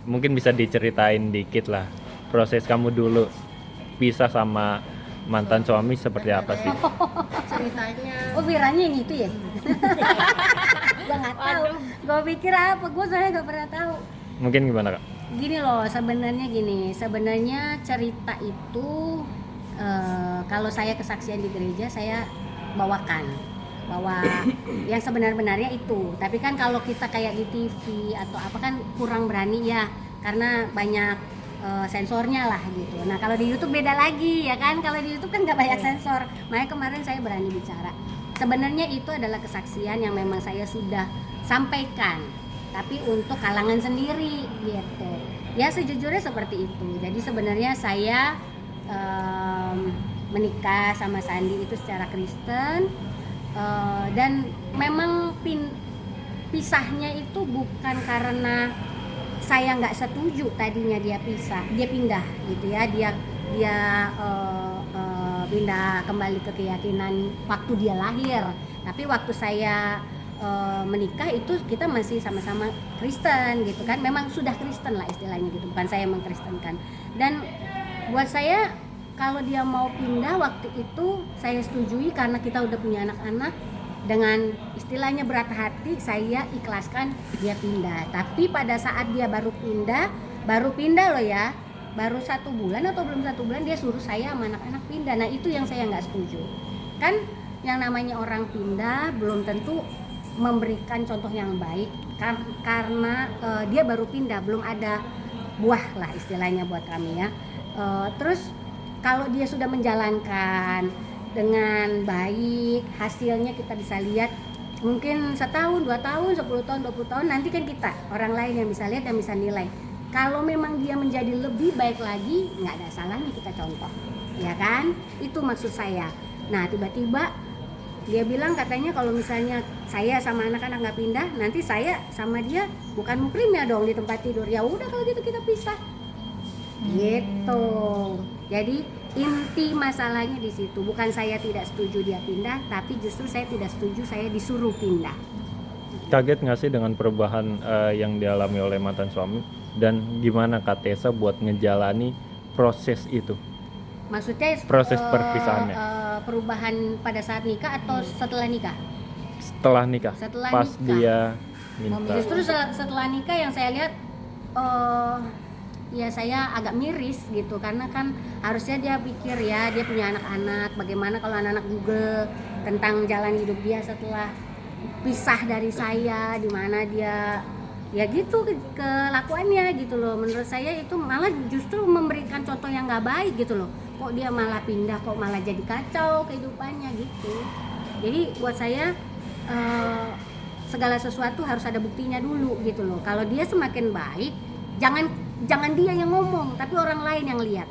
mungkin bisa diceritain dikit lah proses kamu dulu pisah sama mantan suami seperti apa sih? Ceritanya. Oh, Viranya yang itu ya? Gue nggak tahu. Gue pikir apa? Gue soalnya nggak pernah tahu. Mungkin gimana kak? Gini loh, sebenarnya cerita itu kalau saya kesaksian di gereja saya bawakan bahwa yang sebenar-benarnya itu. Tapi kan kalau kita kayak di TV atau apa kan kurang berani ya, karena banyak sensornya lah gitu. Nah kalau di YouTube beda lagi ya kan, kalau di YouTube kan nggak banyak sensor. Makanya kemarin saya berani bicara. Sebenarnya itu adalah kesaksian yang memang saya sudah sampaikan, tapi untuk kalangan sendiri gitu. Ya sejujurnya seperti itu. Jadi sebenarnya saya menikah sama Sandi itu secara Kristen, dan memang pisahnya itu bukan karena saya nggak setuju tadinya dia pindah gitu ya, dia pindah kembali ke keyakinan waktu dia lahir, tapi waktu saya menikah itu kita masih sama-sama Kristen gitu kan, memang sudah Kristen lah istilahnya gitu, bukan saya mengkristenkan. Dan buat saya kalau dia mau pindah waktu itu saya setujui karena kita udah punya anak-anak. Dengan istilahnya berat hati saya ikhlaskan dia pindah. Tapi pada saat dia baru pindah loh ya, baru 1 bulan atau belum 1 bulan dia suruh saya sama anak-anak pindah. Nah itu yang saya nggak setuju. Kan yang namanya orang pindah belum tentu memberikan contoh yang baik karena dia baru pindah, belum ada buah lah istilahnya buat kami ya. Terus kalau dia sudah menjalankan dengan baik, hasilnya kita bisa lihat mungkin 1 tahun, 2 tahun, 10 tahun, 20 tahun, nanti kan kita orang lain yang bisa lihat dan bisa nilai. Kalau memang dia menjadi lebih baik lagi, nggak ada salahnya kita contoh, ya kan? Itu maksud saya. Nah tiba-tiba dia bilang katanya kalau misalnya saya sama anak-anak nggak pindah, nanti saya sama dia bukan mukrimnya dong di tempat tidur. Ya udah kalau gitu kita pisah. Gitu. Jadi inti masalahnya di situ, bukan saya tidak setuju dia pindah, tapi justru saya tidak setuju saya disuruh pindah. Kaget nggak sih dengan perubahan yang dialami oleh mantan suami, dan gimana Kak Tessa buat ngejalani proses itu? Maksudnya Proses perpisahannya. Perubahan pada saat nikah atau setelah nikah? Setelah nikah, Setelah pas nikah. dia minta. Justru setelah nikah yang saya lihat ya saya agak miris gitu, karena kan harusnya dia pikir ya dia punya anak-anak, bagaimana kalau anak-anak Google tentang jalan hidup dia setelah pisah dari saya, di mana dia ya gitu kelakuannya gitu loh. Menurut saya itu malah justru memberikan contoh yang nggak baik gitu loh. Kok dia malah pindah, kok malah jadi kacau kehidupannya gitu. Jadi buat saya segala sesuatu harus ada buktinya dulu gitu loh. Kalau dia semakin baik, jangan dia yang ngomong, tapi orang lain yang lihat,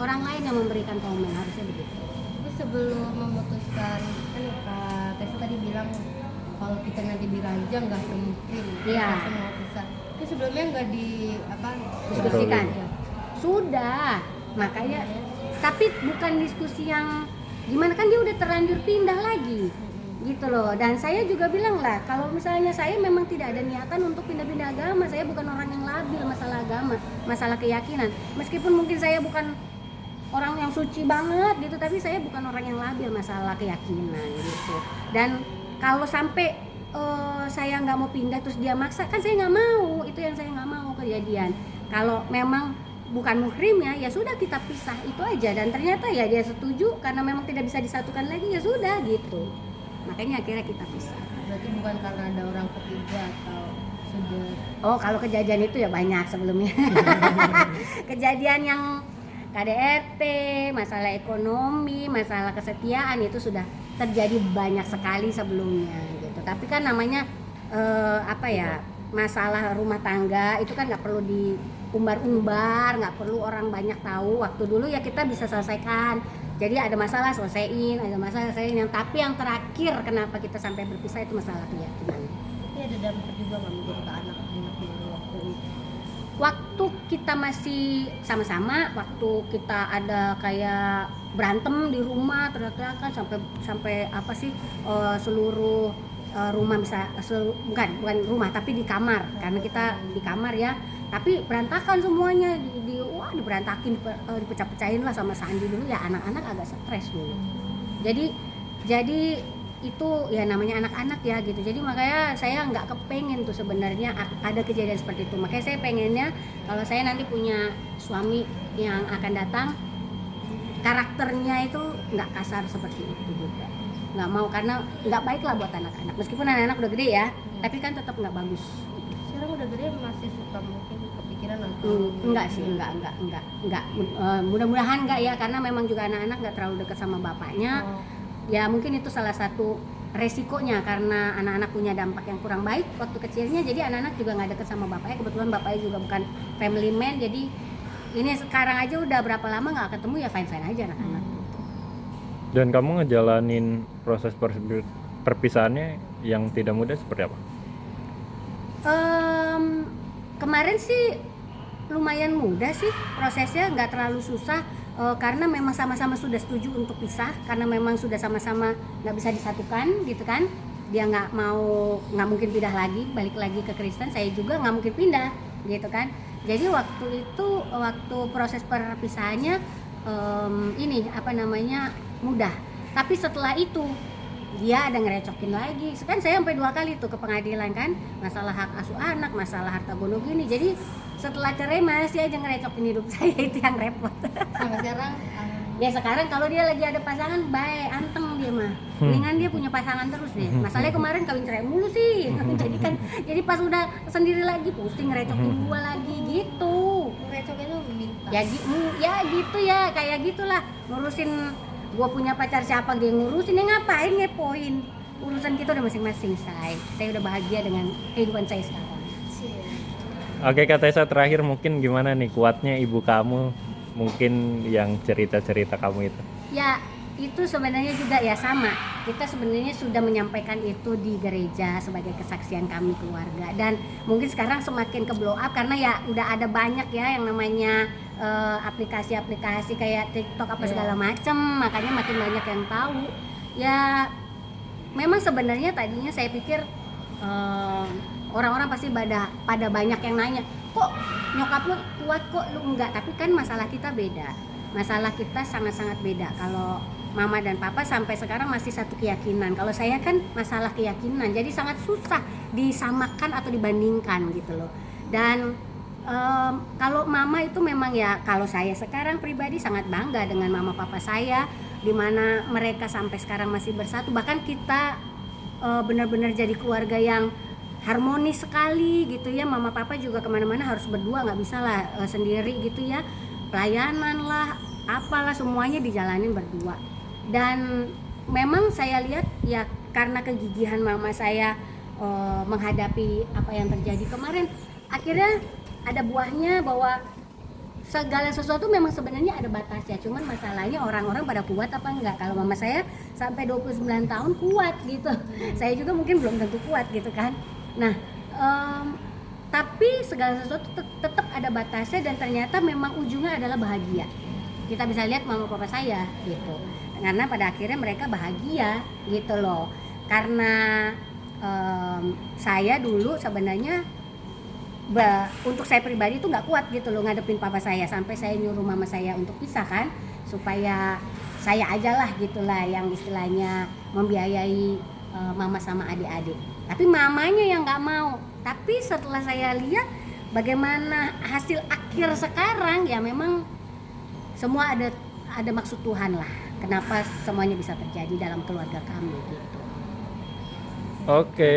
orang lain yang memberikan komen, harusnya begitu. Tapi sebelum memutuskan, kan Kak Tessa tadi bilang kalau kita nanti diranjang nggak mungkin, Iya. semua pisah. Itu sebelumnya nggak Diskusikan. Ya. Sudah, makanya. Tapi bukan diskusi yang gimana, kan dia udah terlanjur pindah lagi gitu loh. Dan saya juga bilang lah, kalau misalnya saya memang tidak ada niatan untuk pindah-pindah agama, saya bukan orang yang labil masalah agama, masalah keyakinan. Meskipun mungkin saya bukan orang yang suci banget gitu, tapi saya bukan orang yang labil masalah keyakinan gitu. Dan kalau sampai saya nggak mau pindah terus dia maksa, kan saya nggak mau, itu yang saya nggak mau kejadian. Kalau memang bukan muhrimnya, ya sudah kita pisah, itu aja. Dan ternyata ya dia setuju karena memang tidak bisa disatukan lagi, ya sudah gitu. Makanya akhirnya kita pisah. Berarti bukan karena ada orang ketiga atau sudah. Oh, kalau kejadian itu ya banyak sebelumnya. Kejadian yang KDRT, masalah ekonomi, masalah kesetiaan itu sudah terjadi banyak sekali sebelumnya gitu. Tapi kan namanya masalah rumah tangga itu kan nggak perlu diumbar-umbar, nggak perlu orang banyak tahu. Waktu dulu ya kita bisa selesaikan. Jadi ada masalah selesaiin, yang tapi yang terakhir kenapa kita sampai berpisah itu masalah keyakinan. Tapi ada dampak juga nggak mungkin ke anak-anak dulu waktu itu. Waktu kita masih sama-sama, waktu kita ada kayak berantem di rumah, teriak-teriakan sampai apa sih, seluruh rumah bisa bukan rumah tapi di kamar, karena kita di kamar ya, tapi berantakan semuanya wah diberantakin, dipecah-pecahin lah sama Sandi dulu ya. Anak-anak agak stres dulu. Jadi itu ya namanya anak-anak ya gitu. Jadi makanya saya nggak kepengen tuh sebenarnya ada kejadian seperti itu. Makanya saya pengennya kalau saya nanti punya suami yang akan datang, karakternya itu nggak kasar seperti itu juga. Nggak mau, karena nggak baik lah buat anak-anak. Meskipun anak-anak udah gede ya, tapi kan tetap nggak bagus. Sekarang udah gede masih suka mungkin kepikiran atau Enggak sih, enggak. Mudah-mudahan enggak ya, karena memang juga anak-anak nggak terlalu dekat sama bapaknya. Oh. Ya mungkin itu salah satu resikonya, karena anak-anak punya dampak yang kurang baik waktu kecilnya. Jadi anak-anak juga nggak dekat sama bapaknya. Kebetulan bapaknya juga bukan family man, jadi ini sekarang aja udah berapa lama nggak ketemu ya fine-fine aja anak-anak. Dan kamu ngejalanin proses perpisahannya yang tidak mudah seperti apa? Kemarin sih lumayan mudah sih prosesnya, nggak terlalu susah. Karena memang sama-sama sudah setuju untuk pisah, karena memang sudah sama-sama nggak bisa disatukan gitu kan. Dia nggak mungkin pindah lagi, balik lagi ke Kristen, saya juga nggak mungkin pindah gitu kan. Jadi waktu proses perpisahannya mudah. Tapi setelah itu dia ada ngerecokin lagi. Kan saya sampai 2 kali tuh ke pengadilan kan, masalah hak asuh anak, masalah harta gono gini. Jadi setelah cerai masih aja ngerecokin hidup saya, itu yang repot. Sampai sekarang Ya sekarang kalau dia lagi ada pasangan, baik, anteng dia mah. Mendingan dia punya pasangan terus deh. Masalahnya kemarin kawin cerai mulu sih. Jadi pas udah sendiri lagi pusing ngerecokin gua lagi gitu. recoknya tuh minta. Ya gitu ya, kayak gitulah. Ngurusin gua punya pacar siapa dia ngurusin, ya ngapain ngepoin. Urusan kita udah masing-masing, say. Saya udah bahagia dengan kehidupan saya sekarang. Oke Kak Tessa, terakhir mungkin gimana nih kuatnya ibu kamu mungkin yang cerita-cerita kamu itu? Ya itu sebenarnya juga ya sama, kita sebenarnya sudah menyampaikan itu di gereja sebagai kesaksian kami keluarga, dan mungkin sekarang semakin ke blow up karena ya udah ada banyak ya yang namanya aplikasi-aplikasi kayak TikTok apa segala macem, makanya makin banyak yang tahu. Ya memang sebenarnya tadinya saya pikir orang-orang pasti pada banyak yang nanya, kok nyokap lu kuat, kok lu enggak, tapi kan masalah kita beda. Masalah kita sangat-sangat beda. Kalau mama dan papa sampai sekarang masih satu keyakinan. Kalau saya kan masalah keyakinan, jadi sangat susah disamakan atau dibandingkan gitu loh. Dan kalau mama itu memang ya, kalau saya sekarang pribadi sangat bangga dengan mama papa saya, dimana mereka sampai sekarang masih bersatu. Bahkan kita benar-benar jadi keluarga yang harmonis sekali gitu ya. Mama papa juga kemana-mana harus berdua, nggak bisa lah sendiri gitu ya. Pelayanan lah, apalah semuanya dijalanin berdua. Dan memang saya lihat ya karena kegigihan mama saya menghadapi apa yang terjadi kemarin, akhirnya ada buahnya bahwa segala sesuatu memang sebenarnya ada batasnya. Cuman masalahnya orang-orang pada kuat apa enggak. Kalau mama saya sampai 29 tahun kuat gitu, saya juga mungkin belum tentu kuat gitu kan. Nah tapi segala sesuatu tetap ada batasnya, dan ternyata memang ujungnya adalah bahagia. Kita bisa lihat mama papa saya gitu, karena pada akhirnya mereka bahagia gitu loh. Karena saya dulu sebenarnya untuk saya pribadi itu nggak kuat gitu loh ngadepin papa saya, sampai saya nyuruh mama saya untuk pisah kan, supaya saya aja lah gitulah yang istilahnya membiayai mama sama adik-adik. Tapi mamanya yang nggak mau. Tapi setelah saya lihat bagaimana hasil akhir sekarang, ya memang semua ada maksud Tuhan lah. Kenapa semuanya bisa terjadi dalam keluarga kami gitu. Oke.